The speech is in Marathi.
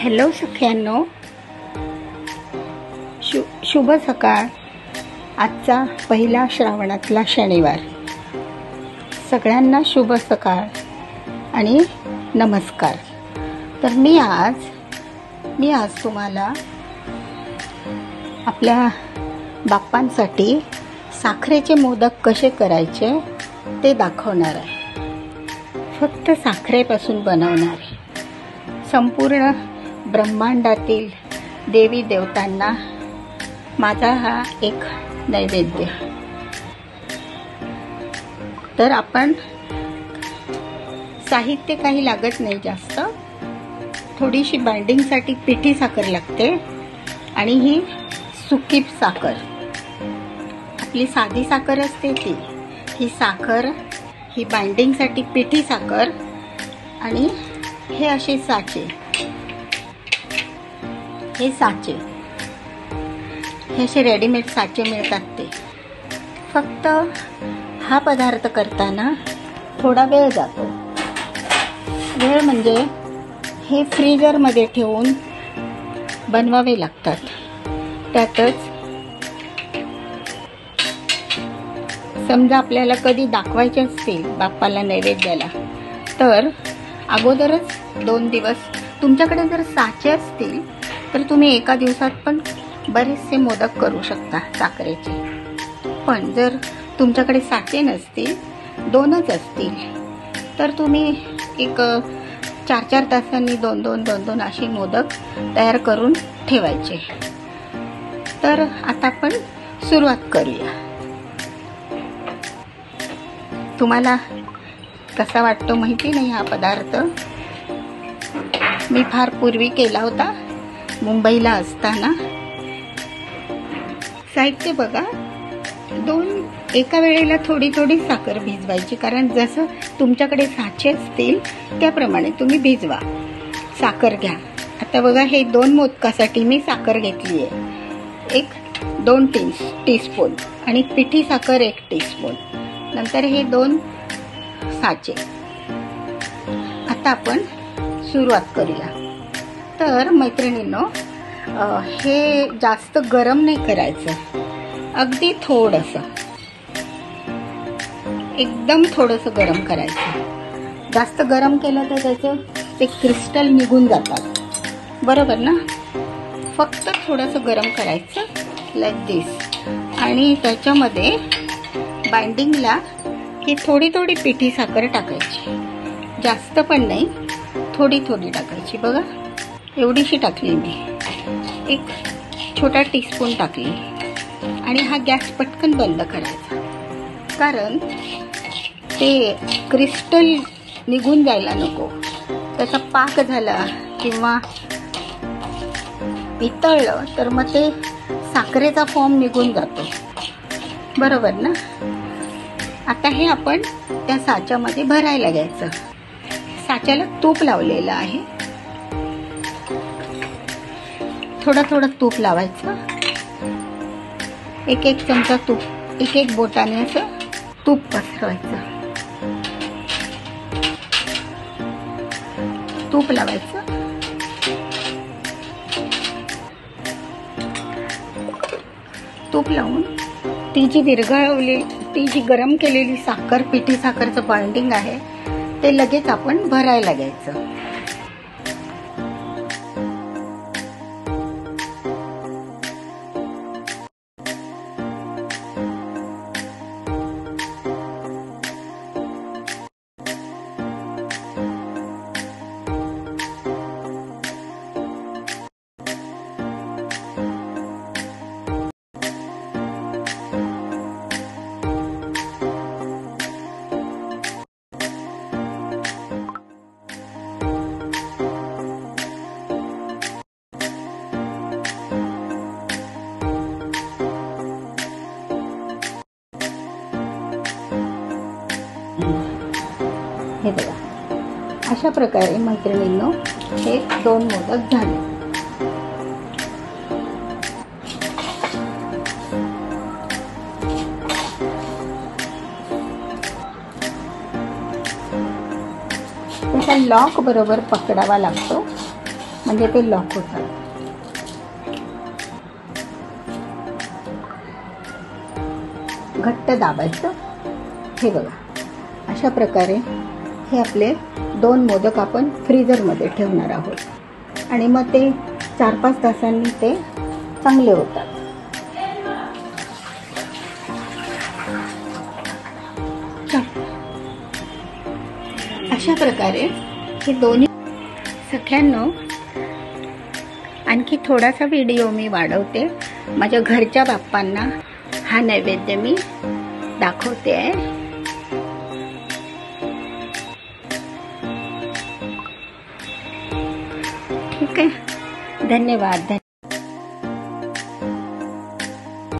हॅलो सख्यांनो, शुभ सकाळ। आजचा पहिला श्रावणातला शनिवार। सगळ्यांना शुभ सकाळ आणि नमस्कार। तर मी आज तुम्हाला आपल्या बाप्पांसाठी साखरेचे मोदक कसे करायचे ते दाखवणार आहे। फक्त साखरेपासून बनवणार आहे। संपूर्ण ब्रह्मांडातील देवी देवतांना माझा हा एक नैवेद्य। तर आपण साहित्य काही लागत नाही जास्त। थोडीशी बाइंडिंगसाठी पिठी साखर लागते आणि ही सुकी साखर, आपली साधी साखर असते ती। ही साखर, ही बाइंडिंगसाठी पिठी साखर आणि हे असे साचे, हे असे रेडीमेड साचे मिळतात ते। फक्त हा पदार्थ करताना थोडा वेळ जातो। वेळ म्हणजे हे फ्रीजरमध्ये ठेवून बनवावे लागतात। त्यातच समजा आपल्याला कधी दाखवायचे असतील बाप्पाला नैवेद्याला, तर अगोदरच 2 दिवस, तुमच्याकडे जर साचे असतील तर तुम्ही एका दिवसात पण बरेचसे मोदक करू शकता साखरेचे। पण जर तुमच्याकडे साचे नसतील, 2च असतील, तर तुम्ही एक 4-4 तासांनी 2-2 असे मोदक तयार करून ठेवायचे। तर आता आपण सुरुवात करूया। तुम्हाला कसा वाटतो माहिती नाही हा पदार्थ। मी फार पूर्वी केला होता मुंबईला असताना। साहित्य बघा, एका वेळेला थोडी साखर भिजवायची, कारण जसं तुमच्याकडे साचे असतील त्याप्रमाणे तुम्ही भिजवा। साखर घ्या। आता बघा, हे 2 मोदकासाठी मी साखर घेतली आहे, 2 टीस्पून, आणि पिठी साखर 1 टीस्पून, नंतर हे 2 साचे। आता आपण सुरुवात करूया। तर मैत्रिणींनो, हे जास्त गरम नाही करायचं, अगदी थोडंसं, एकदम थोडंसं गरम करायचं। जास्त गरम केलं तर त्याचं ते क्रिस्टल निघून जातात, बरोबर ना? फक्त थोडंसं गरम करायचं, लाईक दिस। आणि त्याच्यामध्ये बाइंडिंगला ही थोडी पिठी साखर टाकायची, जास्त पण नाही, थोडी टाकायची। बघा, एवढीशी टाकली मी, 1 छोटा टीस्पून टाकली। आणि हा गॅस पटकन बंद करायचा, कारण ते क्रिस्टल निघून जायला नको। त्याचा पाक झाला किंवा वितळलं तर मग ते साखरेचा फॉर्म निघून जातो, बरोबर ना? आता हे आपण त्या साच्यामध्ये भरायला घ्यायचं। साच्याला तूप लावलेलं आहे, थोडं तूप लावायचं। 1 चमचा तूप, 1 बोटाने असं तूप पसरवायचं। तूप लावायचं, तूप लावून ती जी गरम केलेली साखर, पिठी साखरचं बाइंडिंग आहे ते लगेच आपण भरायला घ्यायचं। हे बघा, अशा प्रकारे मैत्रिणींनो हे 2 मोदक झाले। त्याचा लॉक बरोबर पकडावा लागतो, म्हणजे ते लॉक होतात. घट्ट दाबायचं. हे बघा, अशा प्रकारे हे आपले 2 मोदक आपण फ्रीजरमध्ये ठेवणार आहोत आणि मग ते 4-5 तासांनी ते चांगले होतात. अशा प्रकारे हे दोन्ही सख्यांनो, आणखी थोडासा व्हिडिओ मी वाढवते. माझ्या घरच्या बाप्पांना हा नैवेद्य मी दाखवते आहे. ठीक आहे, धन्यवाद.